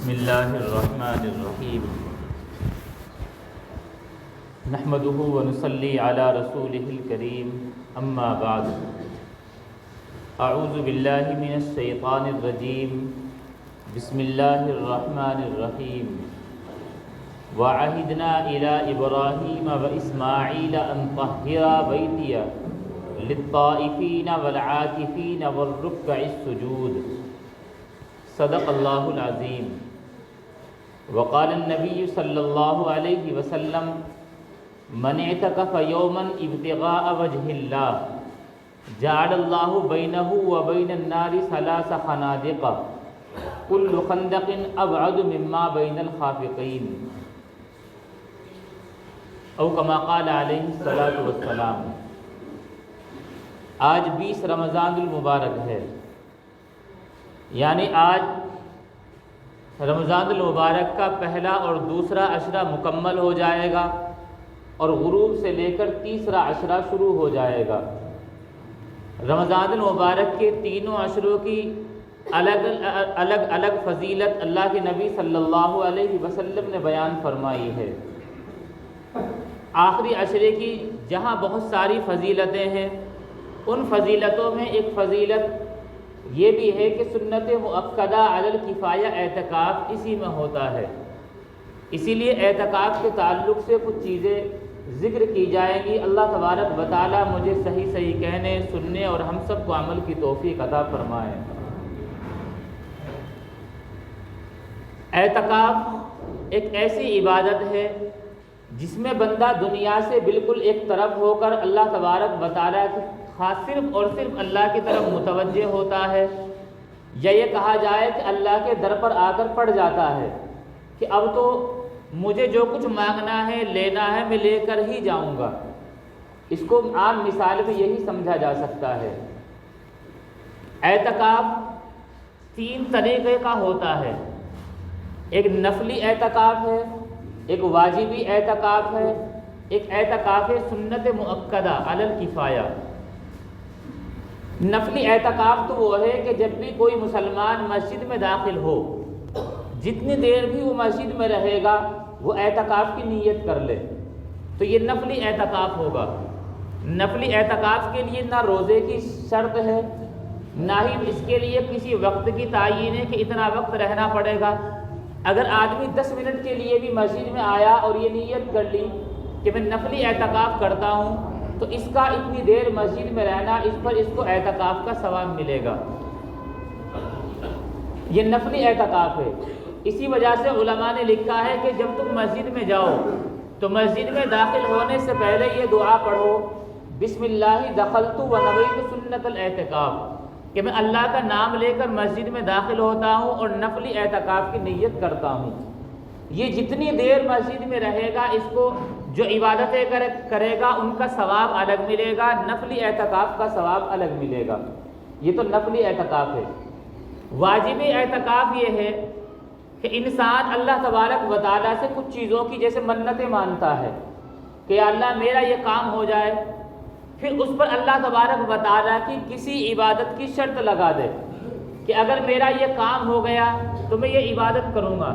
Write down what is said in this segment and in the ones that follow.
بسم اللہ الرحمن الرحیم نحمده ونصلی علی رسولہ الکریم اما بعد اعوذ باللہ من الشیطان الرجیم بسم اللہ الرحمن الرحیم وعہدنا الی ابراہیم واسماعیل ان طہرا بیتی للطائفین والعاکفین والرکع السجود صدق اللہ العظیم۔ وقال النبی صلی اللہ علیہ وسلم من اعتکف یوما ابتغاء وجہ اللہ جعل اللہ بینہ وبین النار ثلاث خنادق کل خندق ابعد مما بین الخافقین، او کما قال علیہ الصلاۃ والسلام۔ آج 20 رمضان المبارک ہے، یعنی آج رمضان المبارک کا پہلا اور دوسرا عشرہ مکمل ہو جائے گا اور غروب سے لے کر تیسرا عشرہ شروع ہو جائے گا۔ رمضان المبارک کے تینوں عشروں کی الگ الگ فضیلت اللہ کے نبی صلی اللہ علیہ وسلم نے بیان فرمائی ہے۔ آخری عشرے کی جہاں بہت ساری فضیلتیں ہیں، ان فضیلتوں میں ایک فضیلت یہ بھی ہے کہ سنت مؤکدہ علی الکفایہ اعتکاف اسی میں ہوتا ہے، اسی لیے اعتکاف کے تعلق سے کچھ چیزیں ذکر کی جائیں گی۔ اللہ تبارک و تعالی مجھے صحیح کہنے، سننے اور ہم سب کو عمل کی توفیق عطا فرمائے۔ اعتکاف ایک ایسی عبادت ہے جس میں بندہ دنیا سے بالکل ایک طرف ہو کر اللہ تبارک و تعالی کی خاص صرف اور صرف اللہ کی طرف متوجہ ہوتا ہے، یا یہ کہا جائے کہ اللہ کے در پر آ کر پڑ جاتا ہے کہ اب تو مجھے جو کچھ مانگنا ہے، لینا ہے، میں لے کر ہی جاؤں گا۔ اس کو عام مثال میں یہی سمجھا جا سکتا ہے۔ اعتکاف 3 طریقے کا ہوتا ہے، ایک نفلی اعتکاف ہے، ایک واجبی اعتکاف ہے، ایک اعتکاف سنت مؤکدہ علی الکفایہ۔ نفلی اعتکاف تو وہ ہے کہ جب بھی کوئی مسلمان مسجد میں داخل ہو، جتنی دیر بھی وہ مسجد میں رہے گا وہ اعتکاف کی نیت کر لے، تو یہ نفلی اعتکاف ہوگا۔ نفلی اعتکاف کے لیے نہ روزے کی شرط ہے، نہ ہی اس کے لیے کسی وقت کی تعین ہے کہ اتنا وقت رہنا پڑے گا۔ اگر آدمی 10 منٹ کے لیے بھی مسجد میں آیا اور یہ نیت کر لی کہ میں نفلی اعتکاف کرتا ہوں، تو اس کا اتنی دیر مسجد میں رہنا، اس پر اس کو اعتکاف کا ثواب ملے گا۔ یہ نفلی اعتکاف ہے۔ اسی وجہ سے علماء نے لکھا ہے کہ جب تم مسجد میں جاؤ تو مسجد میں داخل ہونے سے پہلے یہ دعا پڑھو، بسم اللہ دخلت ونویت سنت الاعتکاف، کہ میں اللہ کا نام لے کر مسجد میں داخل ہوتا ہوں اور نفلی اعتکاف کی نیت کرتا ہوں۔ یہ جتنی دیر مسجد میں رہے گا، اس کو جو عبادتیں کرے گا ان کا ثواب الگ ملے گا، نفلی اعتکاف کا ثواب الگ ملے گا۔ یہ تو نفلی اعتکاف ہے۔ واجبی اعتکاف یہ ہے کہ انسان اللہ تبارک و تعالیٰ سے کچھ چیزوں کی جیسے منتیں مانتا ہے کہ یا اللہ میرا یہ کام ہو جائے، پھر اس پر اللہ تبارک و تعالیٰ کی کسی عبادت کی شرط لگا دے کہ اگر میرا یہ کام ہو گیا تو میں یہ عبادت کروں گا۔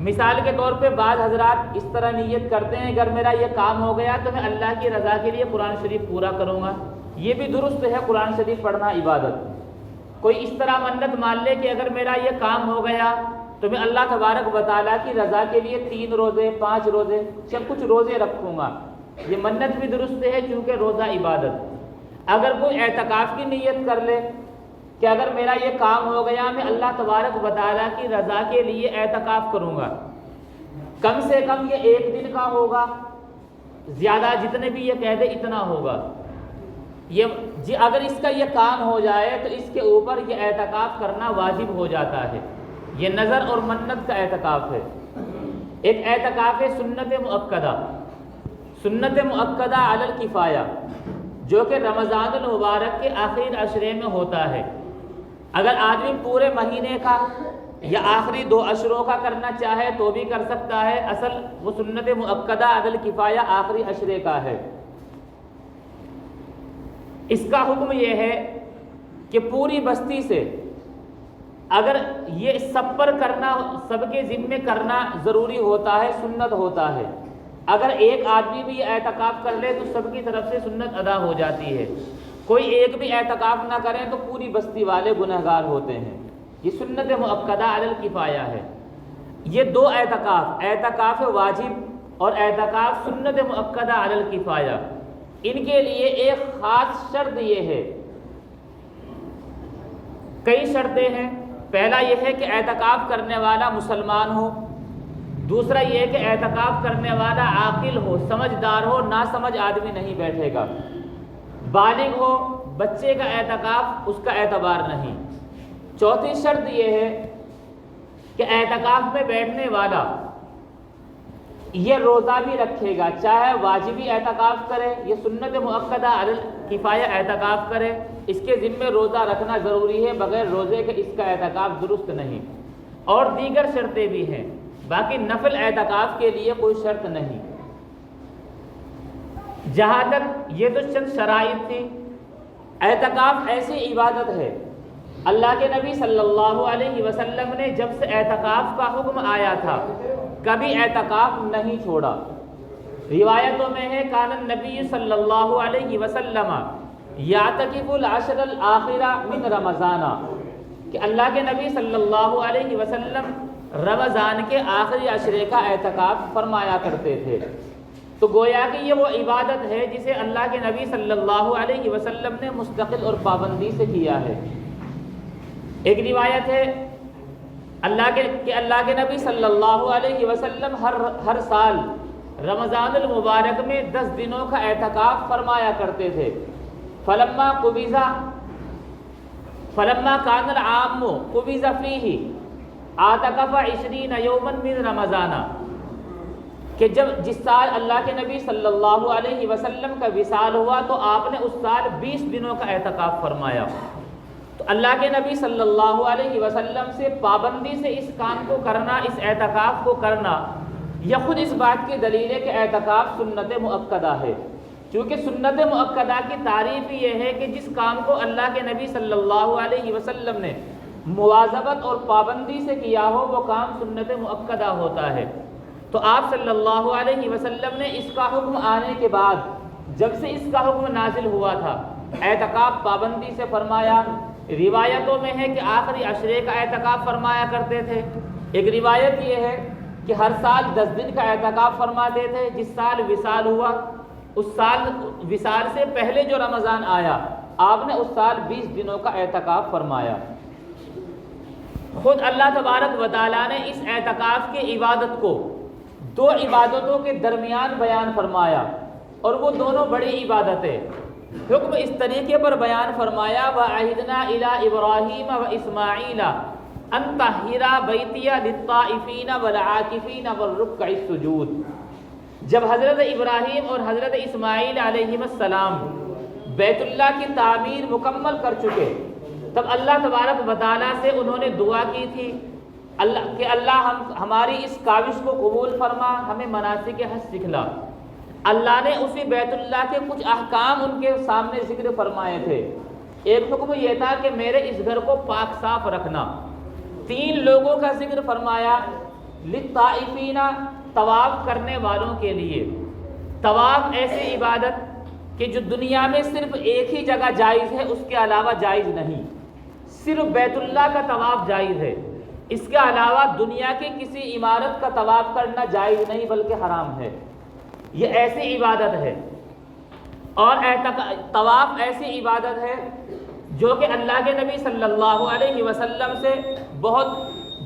مثال کے طور پہ بعض حضرات اس طرح نیت کرتے ہیں اگر میرا یہ کام ہو گیا تو میں اللہ کی رضا کے لیے قرآن شریف پورا کروں گا۔ یہ بھی درست ہے، قرآن شریف پڑھنا عبادت۔ کوئی اس طرح منت مان لے کہ اگر میرا یہ کام ہو گیا تو میں اللہ تبارک و تعالیٰ کی رضا کے لیے 3 روزے 5 روزے یا کچھ روزے رکھوں گا، یہ منت بھی درست ہے چونکہ روزہ عبادت۔ اگر کوئی اعتکاف کی نیت کر لے کہ اگر میرا یہ کام ہو گیا میں اللہ تبارک و تعالیٰ کی رضا کے لیے اعتکاف کروں گا، کم سے کم یہ 1 دن کا ہوگا، زیادہ جتنے بھی یہ کہہ دے اتنا ہوگا، یہ اگر اس کا یہ کام ہو جائے تو اس کے اوپر یہ اعتکاف کرنا واجب ہو جاتا ہے۔ یہ نظر اور منت کا اعتکاف ہے۔ ایک اعتکاف ہے سنت مؤکدہ، سنت مؤکدہ علی الکفایہ، جو کہ رمضان المبارک کے آخری عشرے میں ہوتا ہے۔ اگر آدمی پورے مہینے کا یا آخری 2 عشروں کا کرنا چاہے تو بھی کر سکتا ہے، اصل وہ سنت مؤکدہ علی الکفایہ آخری عشرے کا ہے۔ اس کا حکم یہ ہے کہ پوری بستی سے اگر یہ سب پر کرنا، سب کے ذمے کرنا ضروری ہوتا ہے، سنت ہوتا ہے، اگر ایک آدمی بھی یہ اعتکاف کر لے تو سب کی طرف سے سنت ادا ہو جاتی ہے، کوئی ایک بھی اعتکاف نہ کرے تو پوری بستی والے گنہگار ہوتے ہیں۔ یہ سنت مؤکدہ علی الکفایہ ہے۔ یہ دو اعتکاف، اعتکاف واجب اور اعتکاف سنت مؤکدہ علی الکفایہ، ان کے لیے ایک خاص شرط یہ ہے، کئی شرطیں ہیں۔ پہلا یہ ہے کہ اعتکاف کرنے والا مسلمان ہو، دوسرا یہ ہے کہ اعتکاف کرنے والا عاقل ہو، سمجھدار ہو، ناسمجھ آدمی نہیں بیٹھے گا، بالغ ہو، بچے کا اعتکاف اس کا اعتبار نہیں۔ چوتھی شرط یہ ہے کہ اعتکاف میں بیٹھنے والا یہ روزہ بھی رکھے گا، چاہے واجبی اعتکاف کرے، یہ سنت مؤکدہ علی الکفایہ اعتکاف کرے، اس کے ذمے روزہ رکھنا ضروری ہے، بغیر روزے کے اس کا اعتکاف درست نہیں۔ اور دیگر شرطیں بھی ہیں، باقی نفل اعتکاف کے لیے کوئی شرط نہیں۔ جہاں تک یہ تو چند شرائط تھی۔ اعتکاف ایسی عبادت ہے، اللہ کے نبی صلی اللہ علیہ وسلم نے جب سے اعتکاف کا حکم آیا تھا کبھی اعتکاف نہیں چھوڑا۔ روایتوں میں ہے کان النبی صلی اللہ علیہ وسلم یعتکف العشر الاخرہ من رمضان، کہ اللہ کے نبی صلی اللہ علیہ وسلم رمضان کے آخری عشرے کا اعتکاف فرمایا کرتے تھے۔ تو گویا کہ یہ وہ عبادت ہے جسے اللہ کے نبی صلی اللہ علیہ وسلم نے مستقل اور پابندی سے کیا ہے۔ ایک روایت ہے اللہ کے نبی صلی اللہ علیہ وسلم ہر سال رمضان المبارک میں 10 دنوں کا اعتکاف فرمایا کرتے تھے۔ فلما کان العام قبض فیہ اعتکف 20 یوما من رمضان، کہ جس سال اللہ کے نبی صلی اللہ علیہ وسلم کا وصال ہوا تو آپ نے اس سال 20 دنوں کا اعتکاف فرمایا۔ تو اللہ کے نبی صلی اللہ علیہ وسلم سے پابندی سے اس کام کو کرنا، اس اعتکاف کو کرنا، یہ خود اس بات کی دلیل ہے کہ اعتکاف سنت مؤکدہ ہے، کیونکہ سنت مؤکدہ کی تعریف یہ ہے کہ جس کام کو اللہ کے نبی صلی اللہ علیہ وسلم نے مواظبت اور پابندی سے کیا ہو وہ کام سنت مؤکدہ ہوتا ہے۔ تو آپ صلی اللہ علیہ وسلم نے اس کا حکم آنے کے بعد، جب سے اس کا حکم نازل ہوا تھا، اعتکاف پابندی سے فرمایا۔ روایتوں میں ہے کہ آخری عشرے کا اعتکاف فرمایا کرتے تھے۔ ایک روایت یہ ہے کہ ہر سال 10 دن کا اعتکاف فرماتے تھے۔ جس سال وصال ہوا اس سال وصال سے پہلے جو رمضان آیا آپ نے اس سال 20 دنوں کا اعتکاف فرمایا۔ خود اللہ تبارک و تعالیٰ نے اس اعتکاف کی عبادت کو 2 عبادتوں کے درمیان بیان فرمایا، اور وہ دونوں بڑی عبادتیں۔ حکم اس طریقے پر بیان فرمایا وَعَهِدْنَا إِلَىٰ إِبْرَاهِيمَ وَإِسْمَاعِيلَ أَن طَهِّرَا بَيْتِيَ لِلطَّائِفِينَ وَالْعَاكِفِينَ وَالرُّكَّعِ السُّجُودِ۔ جب حضرت ابراہیم اور حضرت اسماعیل علیہ السلام بیت اللہ کی تعمیر مکمل کر چکے، تب اللہ تبارک و تعالیٰ سے انہوں نے دعا کی تھی کہ اللہ ہماری اس کاوش کو قبول فرما، ہمیں مناسک حج سکھلا۔ اللہ نے اسی بیت اللہ کے کچھ احکام ان کے سامنے ذکر فرمائے تھے۔ ایک حکم یہ تھا کہ میرے اس گھر کو پاک صاف رکھنا۔ 3 لوگوں کا ذکر فرمایا، للطائفین، طواف کرنے والوں کے لیے۔ طواف ایسی عبادت کہ جو دنیا میں صرف ایک ہی جگہ جائز ہے، اس کے علاوہ جائز نہیں، صرف بیت اللہ کا طواف جائز ہے، اس کے علاوہ دنیا کی کسی عمارت کا طواف کرنا جائز نہیں بلکہ حرام ہے۔ یہ ایسی عبادت ہے، اور طواف ایسی عبادت ہے جو کہ اللہ کے نبی صلی اللہ علیہ وسلم سے بہت،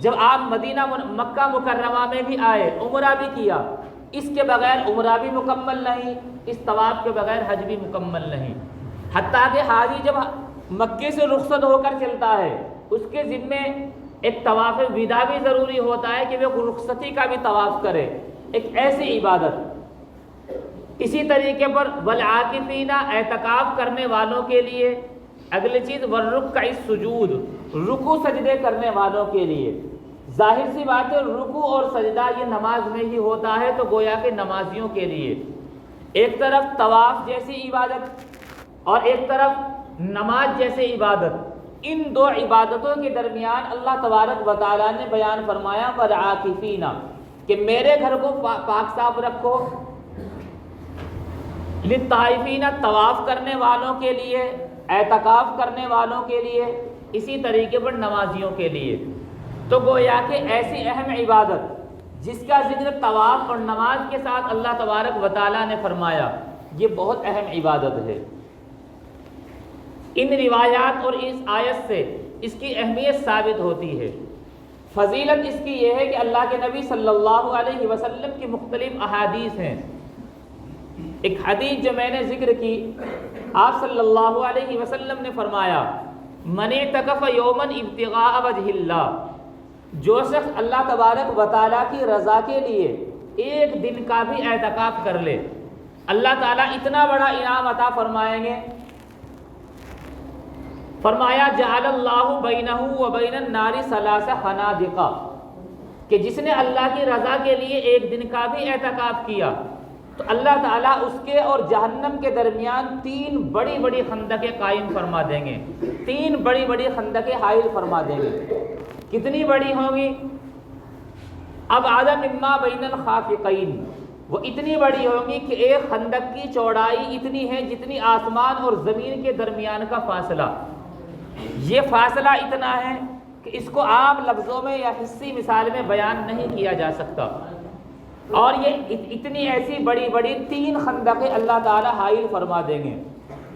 جب آپ مکہ مکرمہ میں بھی آئے، عمرہ بھی کیا، اس کے بغیر عمرہ بھی مکمل نہیں، اس طواف کے بغیر حج بھی مکمل نہیں۔ حتیٰ کہ حاجی جب مکے سے رخصت ہو کر چلتا ہے اس کے ذمے ایک طواف وداع بھی ضروری ہوتا ہے کہ وہ رخصتی کا بھی طواف کرے، ایک ایسی عبادت۔ اسی طریقے پر والعاکفین، اعتکاف کرنے والوں کے لیے۔ اگلی چیز والرکع السجود، رکوع سجدے کرنے والوں کے لیے۔ ظاہر سی بات ہے رکوع اور سجدہ یہ نماز میں ہی ہوتا ہے، تو گویا کہ نمازیوں کے لیے ایک طرف طواف جیسی عبادت اور ایک طرف نماز جیسی عبادت، ان دو عبادتوں کے درمیان اللہ تبارک و تعالیٰ نے بیان فرمایا والعاکفین کہ میرے گھر کو پاک صاف رکھو، للطائفین طواف کرنے والوں کے لیے، اعتکاف کرنے والوں کے لیے، اسی طریقے پر نمازیوں کے لیے۔ تو گویا کہ ایسی اہم عبادت جس کا ذکر طواف اور نماز کے ساتھ اللہ تبارک و تعالیٰ نے فرمایا، یہ بہت اہم عبادت ہے۔ ان روایات اور اس آیت سے اس کی اہمیت ثابت ہوتی ہے۔ فضیلت اس کی یہ ہے کہ اللہ کے نبی صلی اللہ علیہ وسلم کی مختلف احادیث ہیں۔ ایک حدیث جو میں نے ذکر کی، آپ صلی اللہ علیہ وسلم نے فرمایا من اعتکف یوما ابتغاء وجہ اللہ، جو شخص اللہ تبارک و تعالیٰ کی رضا کے لیے ایک دن کا بھی اعتکاف کر لے، اللہ تعالیٰ اتنا بڑا انعام عطا فرمائیں گے۔ فرمایا جعل اللہ بینہ و بین النار ثلاث خنادق، کہ جس نے اللہ کی رضا کے لیے ایک دن کا بھی اعتکاف کیا تو اللہ تعالیٰ اس کے اور جہنم کے درمیان 3 بڑی بڑی خندقیں قائم فرما دیں گے، 3 بڑی بڑی خندقیں حائل فرما دیں گے۔ کتنی بڑی ہوں گی؟ ابعد مما بین الخافقین، وہ اتنی بڑی ہوں گی کہ ایک خندق کی چوڑائی اتنی ہے جتنی آسمان اور زمین کے درمیان کا فاصلہ۔ یہ فاصلہ اتنا ہے کہ اس کو عام لفظوں میں یا حصی مثال میں بیان نہیں کیا جا سکتا، اور یہ اتنی ایسی بڑی بڑی 3 خندقیں اللہ تعالیٰ حائل فرما دیں گے۔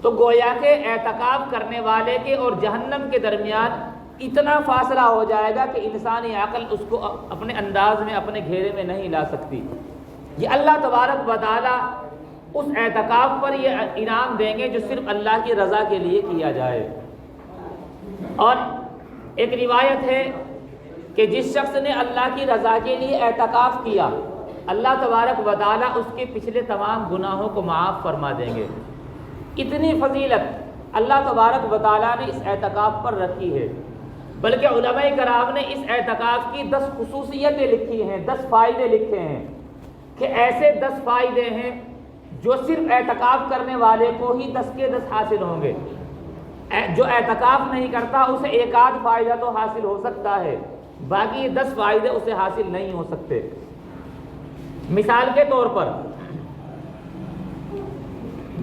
تو گویا کہ اعتکاف کرنے والے کے اور جہنم کے درمیان اتنا فاصلہ ہو جائے گا کہ انسانی عقل اس کو اپنے انداز میں اپنے گھیرے میں نہیں لا سکتی۔ یہ اللہ تبارک و تعالیٰ اس اعتکاف پر یہ انعام دیں گے جو صرف اللہ کی رضا کے لیے کیا جائے۔ اور ایک روایت ہے کہ جس شخص نے اللہ کی رضا کے لیے اعتکاف کیا، اللہ تبارک و تعالیٰ اس کے پچھلے تمام گناہوں کو معاف فرما دیں گے۔ اتنی فضیلت اللہ تبارک و تعالیٰ نے اس اعتکاف پر رکھی ہے، بلکہ علماء کرام نے اس اعتکاف کی 10 خصوصیتیں لکھی ہیں، 10 فائدے لکھے ہیں کہ ایسے 10 فائدے ہیں جو صرف اعتکاف کرنے والے کو ہی 10 کے 10 حاصل ہوں گے۔ جو اعتکاف نہیں کرتا اسے ایک آدھ فائدہ تو حاصل ہو سکتا ہے، باقی یہ 10 فائدے اسے حاصل نہیں ہو سکتے۔ مثال کے طور پر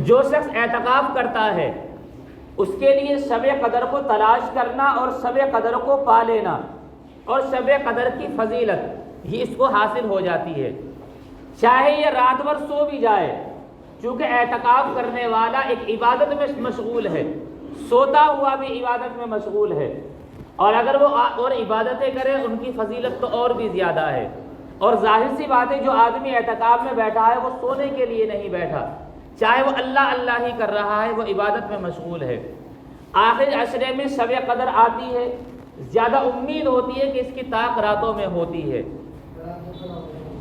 جو شخص اعتکاف کرتا ہے اس کے لیے شب قدر کو تلاش کرنا اور شب قدر کو پا لینا اور شب قدر کی فضیلت یہ اس کو حاصل ہو جاتی ہے، چاہے یہ رات بھر سو بھی جائے، چونکہ اعتکاف کرنے والا ایک عبادت میں مشغول ہے، سوتا ہوا بھی عبادت میں مشغول ہے، اور اگر وہ اور عبادتیں کرے ان کی فضیلت تو اور بھی زیادہ ہے۔ اور ظاہر سی بات ہے جو آدمی اعتکاف میں بیٹھا ہے وہ سونے کے لیے نہیں بیٹھا، چاہے وہ اللہ اللہ ہی کر رہا ہے، وہ عبادت میں مشغول ہے۔ آخر عشرے میں شب قدر آتی ہے، زیادہ امید ہوتی ہے کہ اس کی طاق راتوں میں ہوتی ہے۔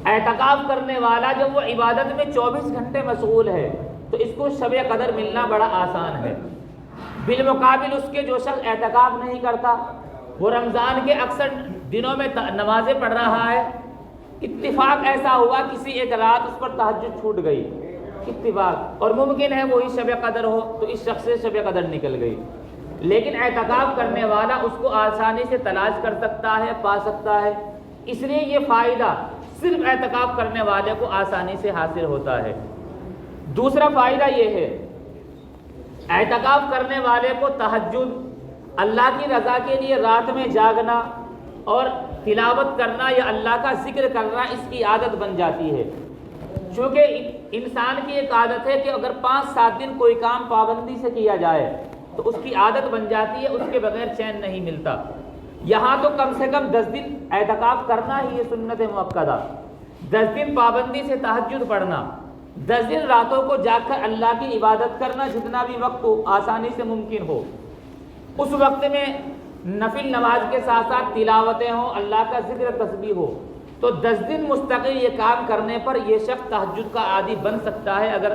اعتکاف کرنے والا جب وہ عبادت میں 24 گھنٹے مشغول ہے تو اس کو شب قدر ملنا بڑا آسان ہے۔ بالمقابل اس کے جو شخص اعتکاف نہیں کرتا وہ رمضان کے اکثر دنوں میں نمازیں پڑھ رہا ہے، اتفاق ایسا ہوا کسی ایک رات اس پر تہجد چھوٹ گئی، اتفاق، اور ممکن ہے وہی شب قدر ہو تو اس شخص سے شب قدر نکل گئی، لیکن اعتکاف کرنے والا اس کو آسانی سے تلاش کر سکتا ہے، پا سکتا ہے۔ اس لیے یہ فائدہ صرف اعتکاف کرنے والے کو آسانی سے حاصل ہوتا ہے۔ دوسرا فائدہ یہ ہے اعتکاف کرنے والے کو تہجد، اللہ کی رضا کے لیے رات میں جاگنا اور تلاوت کرنا یا اللہ کا ذکر کرنا اس کی عادت بن جاتی ہے، چونکہ انسان کی ایک عادت ہے کہ اگر 5-7 دن کوئی کام پابندی سے کیا جائے تو اس کی عادت بن جاتی ہے، اس کے بغیر چین نہیں ملتا۔ یہاں تو کم سے کم 10 دن اعتکاف کرنا ہی ہے سنت مؤکدہ، 10 دن پابندی سے تہجد پڑھنا، 10 دن راتوں کو جاگ کر اللہ کی عبادت کرنا، جتنا بھی وقت ہو آسانی سے ممکن ہو، اس وقت میں نفل نماز کے ساتھ ساتھ تلاوتیں ہوں، اللہ کا ذکر تسبیح ہو، تو 10 دن مستقل یہ کام کرنے پر یہ شخص تہجد کا عادی بن سکتا ہے اگر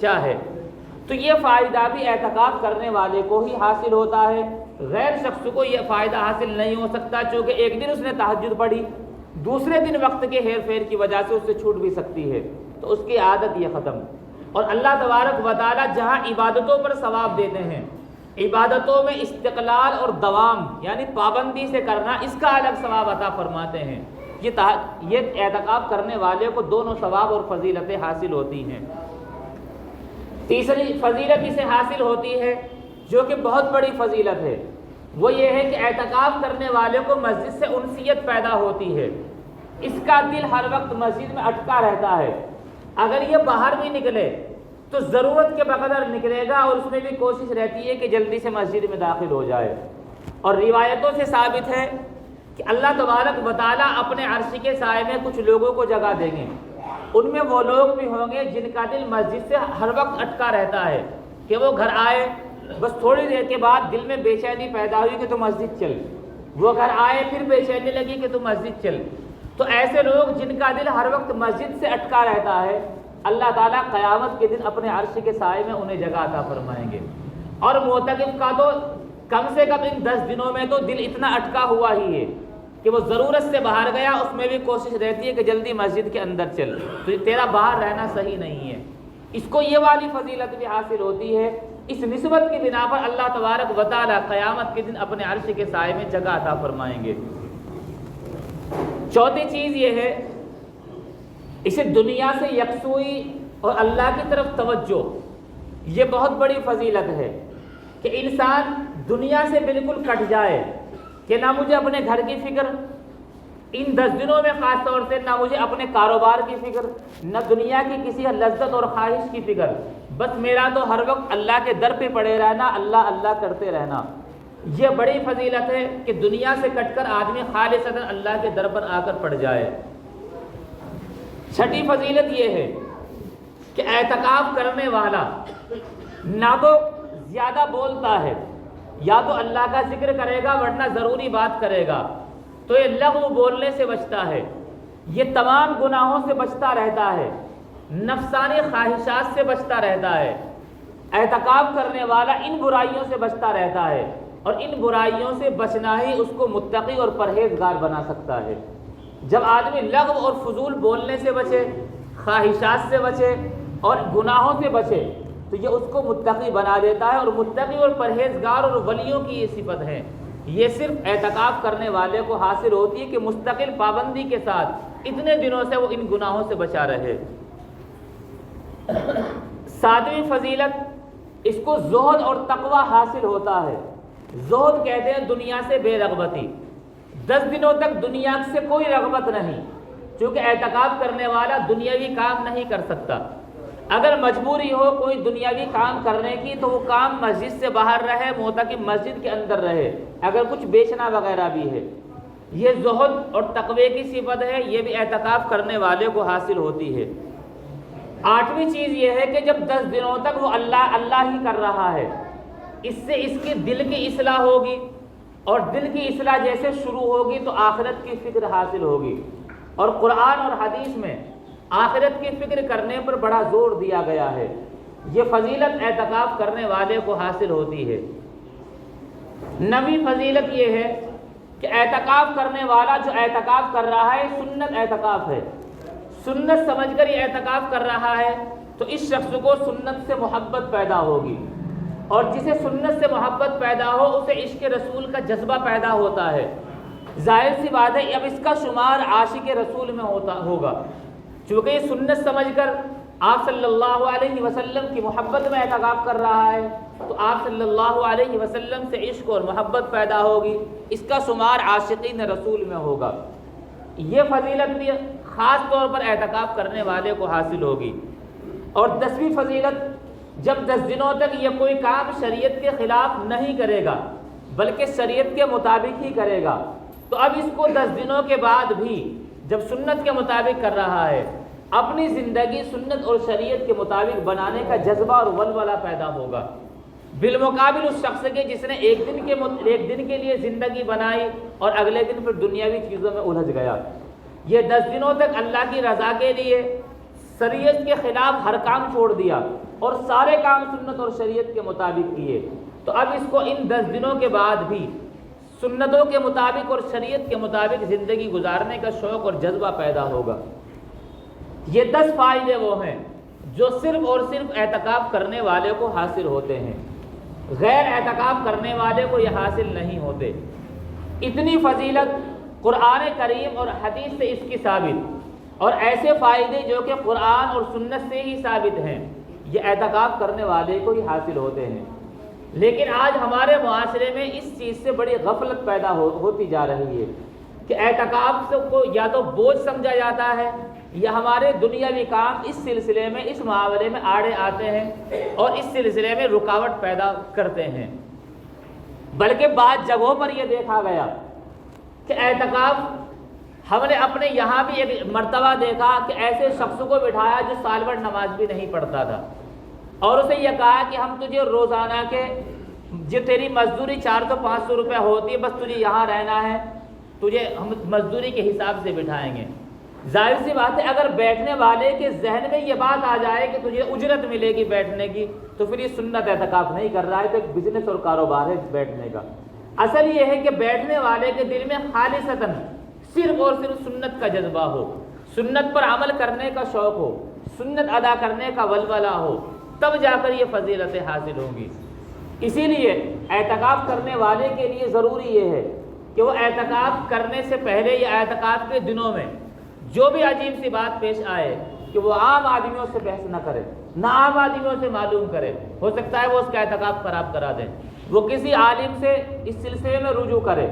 چاہے۔ تو یہ فائدہ بھی اعتکاف کرنے والے کو ہی حاصل ہوتا ہے، غیر شخص کو یہ فائدہ حاصل نہیں ہو سکتا، چونکہ ایک دن اس نے تہجد پڑھی، دوسرے دن وقت کے ہیر پھیر کی وجہ سے اس سے چھوٹ بھی سکتی ہے، تو اس کی عادت یہ ختم۔ اور اللہ تبارک و تعالیٰ جہاں عبادتوں پر ثواب دیتے ہیں عبادتوں میں استقلال اور دوام یعنی پابندی سے کرنا، اس کا الگ ثواب عطا فرماتے ہیں۔ یہ اعتکاف کرنے والے کو دونوں ثواب اور فضیلتیں حاصل ہوتی ہیں۔ تیسری فضیلت اسے حاصل ہوتی ہے جو کہ بہت بڑی فضیلت ہے، وہ یہ ہے کہ اعتکاف کرنے والے کو مسجد سے انسیت پیدا ہوتی ہے۔ اس کا دل ہر وقت مسجد میں اٹکا رہتا ہے۔ اگر یہ باہر بھی نکلے تو ضرورت کے بقدر نکلے گا اور اس میں بھی کوشش رہتی ہے کہ جلدی سے مسجد میں داخل ہو جائے۔ اور روایتوں سے ثابت ہے کہ اللہ تبارک و تعالیٰ اپنے عرش کے سائے میں کچھ لوگوں کو جگہ دیں گے، ان میں وہ لوگ بھی ہوں گے جن کا دل مسجد سے ہر وقت اٹکا رہتا ہے کہ وہ گھر آئے، بس تھوڑی دیر کے بعد دل میں بے چینی پیدا ہوئی کہ تو مسجد چل، وہ گھر آئے پھر بے چینی لگی کہ تو مسجد چل۔ تو ایسے لوگ جن کا دل ہر وقت مسجد سے اٹکا رہتا ہے، اللہ تعالیٰ قیامت کے دن اپنے عرش کے سائے میں انہیں جگہ عطا فرمائیں گے۔ اور معتکف کا تو کم سے کم ان 10 دنوں میں تو دل اتنا اٹکا ہوا ہی ہے کہ وہ ضرورت سے باہر گیا، اس میں بھی کوشش رہتی ہے کہ جلدی مسجد کے اندر چل، تو تیرا باہر رہنا صحیح نہیں ہے۔ اس کو یہ والی فضیلت بھی حاصل ہوتی ہے۔ اس نسبت کی بنا پر اللہ تبارک و تعالیٰ قیامت کے دن اپنے عرش کے سائے میں جگہ عطا فرمائیں گے۔ چوتھی چیز یہ ہے، اسے دنیا سے یکسوئی اور اللہ کی طرف توجہ، یہ بہت بڑی فضیلت ہے کہ انسان دنیا سے بالکل کٹ جائے کہ نہ مجھے اپنے گھر کی فکر، ان 10 دنوں میں خاص طور سے نہ مجھے اپنے کاروبار کی فکر، نہ دنیا کی کسی لذت اور خواہش کی فکر، بس میرا تو ہر وقت اللہ کے در پہ پڑے رہنا، اللہ اللہ کرتے رہنا۔ یہ بڑی فضیلت ہے کہ دنیا سے کٹ کر آدمی خالصتاً اللہ کے در پر آ کر پڑ جائے۔ چھٹی فضیلت یہ ہے کہ اعتکاف کرنے والا نہ تو زیادہ بولتا ہے، یا تو اللہ کا ذکر کرے گا ورنہ ضروری بات کرے گا، تو یہ لغو بولنے سے بچتا ہے، یہ تمام گناہوں سے بچتا رہتا ہے، نفسانی خواہشات سے بچتا رہتا ہے۔ اعتکاف کرنے والا ان برائیوں سے بچتا رہتا ہے، اور ان برائیوں سے بچنا ہی اس کو متقی اور پرہیزگار بنا سکتا ہے۔ جب آدمی لغو اور فضول بولنے سے بچے، خواہشات سے بچے اور گناہوں سے بچے، تو یہ اس کو متقی بنا دیتا ہے، اور متقی اور پرہیزگار اور ولیوں کی یہ صفت ہے۔ یہ صرف اعتکاف کرنے والے کو حاصل ہوتی ہے کہ مستقل پابندی کے ساتھ اتنے دنوں سے وہ ان گناہوں سے بچا رہے۔ ساتویں فضیلت، اس کو زہد اور تقوی حاصل ہوتا ہے۔ زہد کہتے ہیں دنیا سے بے رغبتی، 10 دنوں تک دنیا سے کوئی رغبت نہیں، چونکہ اعتکاف کرنے والا دنیاوی کام نہیں کر سکتا۔ اگر مجبوری ہو کوئی دنیاوی کام کرنے کی تو وہ کام مسجد سے باہر رہے، معتکف مسجد کے اندر رہے، اگر کچھ بیچنا وغیرہ بھی ہے۔ یہ زہد اور تقوی کی صفت ہے، یہ بھی اعتکاف کرنے والے کو حاصل ہوتی ہے۔ 8ویں چیز یہ ہے کہ جب 10 دنوں تک وہ اللہ اللہ ہی کر رہا ہے، اس سے اس کے دل کی اصلاح ہوگی، اور دل کی اصلاح جیسے شروع ہوگی تو آخرت کی فکر حاصل ہوگی۔ اور قرآن اور حدیث میں آخرت کی فکر کرنے پر بڑا زور دیا گیا ہے۔ یہ فضیلت اعتکاف کرنے والے کو حاصل ہوتی ہے۔ 9ویں فضیلت یہ ہے کہ اعتکاف کرنے والا جو اعتکاف کر رہا ہے سنت اعتکاف ہے، سنت سمجھ کر یہ اعتکاف کر رہا ہے، تو اس شخص کو سنت سے محبت پیدا ہوگی، اور جسے سنت سے محبت پیدا ہو اسے عشق رسول کا جذبہ پیدا ہوتا ہے۔ ظاہر سی بات ہے اب اس کا شمار عاشق رسول میں ہوگا، چونکہ یہ سنت سمجھ کر آپ صلی اللہ علیہ وسلم کی محبت میں اعتکاف کر رہا ہے، تو آپ صلی اللہ علیہ وسلم سے عشق اور محبت پیدا ہوگی، اس کا شمار عاشقین رسول میں ہوگا۔ یہ فضیلت بھی خاص طور پر اعتکاف کرنے والے کو حاصل ہوگی۔ اور 10ویں فضیلت، جب 10 دنوں تک یہ کوئی کام شریعت کے خلاف نہیں کرے گا بلکہ شریعت کے مطابق ہی کرے گا، تو اب اس کو 10 دنوں کے بعد بھی جب سنت کے مطابق کر رہا ہے، اپنی زندگی سنت اور شریعت کے مطابق بنانے کا جذبہ اور ولولہ پیدا ہوگا، بالمقابل اس شخص کے جس نے ایک دن کے لیے زندگی بنائی اور اگلے دن پھر دنیاوی چیزوں میں الجھ گیا۔ یہ 10 دنوں تک اللہ کی رضا کے لیے شریعت کے خلاف ہر کام چھوڑ دیا اور سارے کام سنت اور شریعت کے مطابق کیے، تو اب اس کو ان 10 دنوں کے بعد بھی سنتوں کے مطابق اور شریعت کے مطابق زندگی گزارنے کا شوق اور جذبہ پیدا ہوگا۔ یہ 10 فائدے وہ ہیں جو صرف اور صرف اعتکاف کرنے والے کو حاصل ہوتے ہیں۔ غیر اعتکاف کرنے والے کو یہ حاصل نہیں ہوتے۔ اتنی فضیلت قرآن کریم اور حدیث سے اس کی ثابت، اور ایسے فائدے جو کہ قرآن اور سنت سے ہی ثابت ہیں، یہ اعتکاف کرنے والے کو ہی حاصل ہوتے ہیں۔ لیکن آج ہمارے معاشرے میں اس چیز سے بڑی غفلت پیدا ہوتی جا رہی ہے کہ اعتکاف کو یا تو بوجھ سمجھا جاتا ہے، یا ہمارے دنیاوی کام اس سلسلے میں، اس معاملے میں آڑے آتے ہیں اور اس سلسلے میں رکاوٹ پیدا کرتے ہیں۔ بلکہ بعض جگہوں پر یہ دیکھا گیا کہ اعتکاف، ہم نے اپنے یہاں بھی ایک مرتبہ دیکھا کہ ایسے شخص کو بٹھایا جو سال بھر نماز بھی نہیں پڑھتا تھا، اور اسے یہ کہا کہ ہم تجھے روزانہ کے جو تیری مزدوری 400-500 روپے ہوتی ہے، بس تجھے یہاں رہنا ہے، تجھے ہم مزدوری کے حساب سے بٹھائیں گے۔ ظاہر سی بات ہے اگر بیٹھنے والے کے ذہن میں یہ بات آ جائے کہ تجھے اجرت ملے گی بیٹھنے کی، تو پھر یہ سنت اعتکاف نہیں کر رہا ہے، تو ایک بزنس اور کاروبار ہے بیٹھنے کا۔ اصل یہ ہے کہ بیٹھنے والے کے دل میں خالصتاً صرف اور صرف سنت کا جذبہ ہو، سنت پر عمل کرنے کا شوق ہو، سنت ادا کرنے کا ولولہ ہو، تب جا کر یہ فضیلتیں حاصل ہوں گی۔ اسی لیے اعتکاف کرنے والے کے لیے ضروری یہ ہے کہ وہ اعتکاف کرنے سے پہلے یا اعتکاف کے دنوں میں جو بھی عجیب سی بات پیش آئے کہ وہ عام آدمیوں سے بحث نہ کرے، نہ عام آدمیوں سے معلوم کرے، ہو سکتا ہے وہ اس کا اعتکاف خراب کرا دیں، وہ کسی عالم سے اس سلسلے میں رجوع کرے،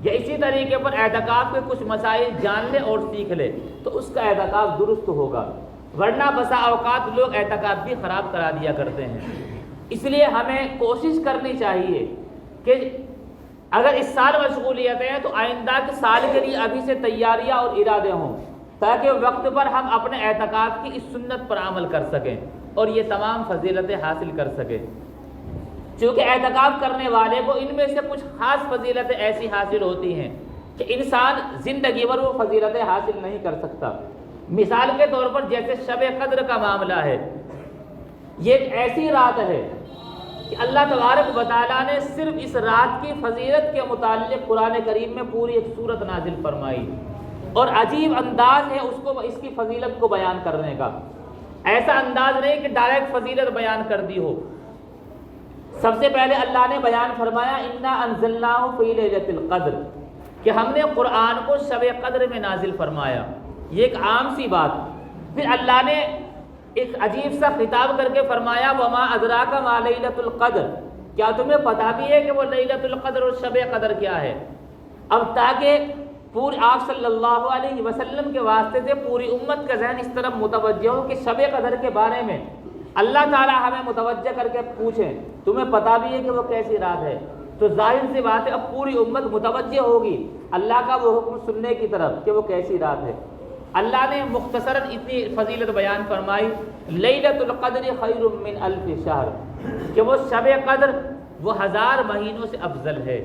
یا اسی طریقے پر اعتکاف کے کچھ مسائل جان لے اور سیکھ لے تو اس کا اعتکاف درست ہوگا، ورنہ بسا اوقات لوگ اعتکاف بھی خراب کرا دیا کرتے ہیں۔ اس لیے ہمیں کوشش کرنی چاہیے کہ اگر اس سال مشغولیتیں ہیں تو آئندہ کے سال کے لیے ابھی سے تیاریاں اور ارادے ہوں، تاکہ وقت پر ہم اپنے اعتکاف کی اس سنت پر عمل کر سکیں اور یہ تمام فضیلتیں حاصل کر سکیں۔ چونکہ اعتکاف کرنے والے کو ان میں سے کچھ خاص فضیلتیں ایسی حاصل ہوتی ہیں کہ انسان زندگی بھر وہ فضیلتیں حاصل نہیں کر سکتا۔ مثال کے طور پر جیسے شب قدر کا معاملہ ہے، یہ ایک ایسی رات ہے کہ اللہ تبارک و تعالیٰ نے صرف اس رات کی فضیلت کے متعلق قرآن کریم میں پوری ایک سورت نازل فرمائی، اور عجیب انداز ہے اس کی فضیلت کو بیان کرنے کا۔ ایسا انداز نہیں کہ ڈائریکٹ فضیلت بیان کر دی ہو۔ سب سے پہلے اللہ نے بیان فرمایا انا انزلناہ فی لیلۃ القدر، کہ ہم نے قرآن کو شب قدر میں نازل فرمایا، یہ ایک عام سی بات۔ پھر اللہ نے ایک عجیب سا خطاب کر کے فرمایا وما ادراک ما لیلۃ القدر، کیا تمہیں پتہ بھی ہے کہ وہ لیلۃ القدر اور شب قدر کیا ہے؟ اب تاکہ پوری آپ صلی اللہ علیہ وسلم کے واسطے سے پوری امت کا ذہن اس طرف متوجہ ہو کہ شب قدر کے بارے میں اللہ تعالیٰ ہمیں متوجہ کر کے پوچھیں تمہیں پتہ بھی ہے کہ وہ کیسی رات ہے، تو ظاہر سی بات ہے اب پوری امت متوجہ ہوگی اللہ کا وہ حکم سننے کی طرف کہ وہ کیسی رات ہے۔ اللہ نے مختصراً اتنی فضیلت بیان فرمائی لیلۃ القدر خیر من الف شہر، کہ وہ شب قدر وہ 1000 مہینوں سے افضل ہے۔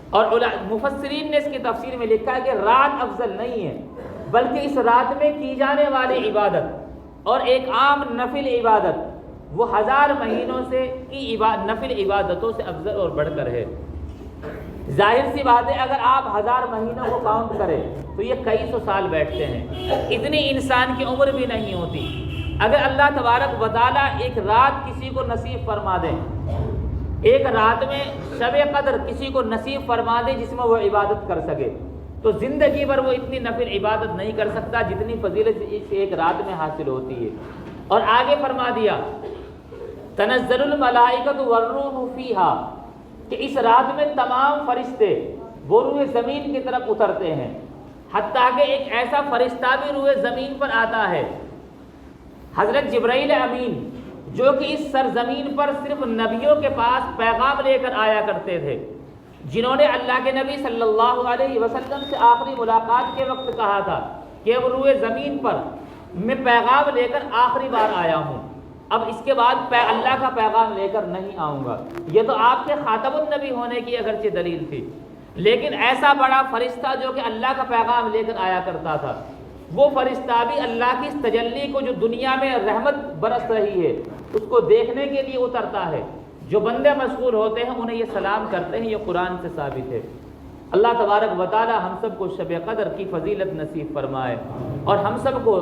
اور مفسرین نے اس کی تفسیر میں لکھا ہے کہ رات افضل نہیں ہے، بلکہ اس رات میں کی جانے والی عبادت اور ایک عام نفل عبادت وہ 1000 مہینوں سے کی نفل عبادتوں سے افضل اور بڑھ کر ہے۔ ظاہر سی بات ہے اگر آپ 1000 مہینوں کو کاؤنٹ کریں تو یہ کئی سو سال بیٹھتے ہیں، اتنی انسان کی عمر بھی نہیں ہوتی۔ اگر اللہ تبارک و تعالیٰ ایک رات کسی کو نصیب فرما دے، ایک رات میں شب قدر کسی کو نصیب فرما دے جس میں وہ عبادت کر سکے، تو زندگی بھر وہ اتنی نفل عبادت نہیں کر سکتا جتنی فضیلت اس ایک رات میں حاصل ہوتی ہے۔ اور آگے فرما دیا تنزل الملائکۃ والروح فیہا، کہ اس رات میں تمام فرشتے وہ روئے زمین کی طرف اترتے ہیں، حتیٰ کہ ایک ایسا فرشتہ بھی روئے زمین پر آتا ہے، حضرت جبرائیل امین، جو کہ اس سرزمین پر صرف نبیوں کے پاس پیغام لے کر آیا کرتے تھے، جنہوں نے اللہ کے نبی صلی اللہ علیہ وسلم سے آخری ملاقات کے وقت کہا تھا کہ وہ روئے زمین پر میں پیغام لے کر آخری بار آیا ہوں، اب اس کے بعد اللہ کا پیغام لے کر نہیں آؤں گا۔ یہ تو آپ کے خاتم النبی ہونے کی اگرچہ دلیل تھی، لیکن ایسا بڑا فرشتہ جو کہ اللہ کا پیغام لے کر آیا کرتا تھا، وہ فرشتہ بھی اللہ کی اس تجلی کو جو دنیا میں رحمت برس رہی ہے اس کو دیکھنے کے لیے اترتا ہے۔ جو بندے مشغول ہوتے ہیں انہیں یہ سلام کرتے ہیں، یہ قرآن سے ثابت ہے۔ اللہ تبارک و تعالی ہم سب کو شب قدر کی فضیلت نصیب فرمائے اور ہم سب کو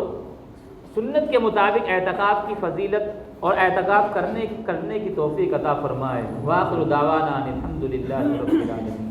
سنت کے مطابق اعتکاف کی فضیلت اور اعتکاف کرنے کی توفیق عطا فرمائے۔ وآخر دعوانا ان الحمد للہ رب العالمین۔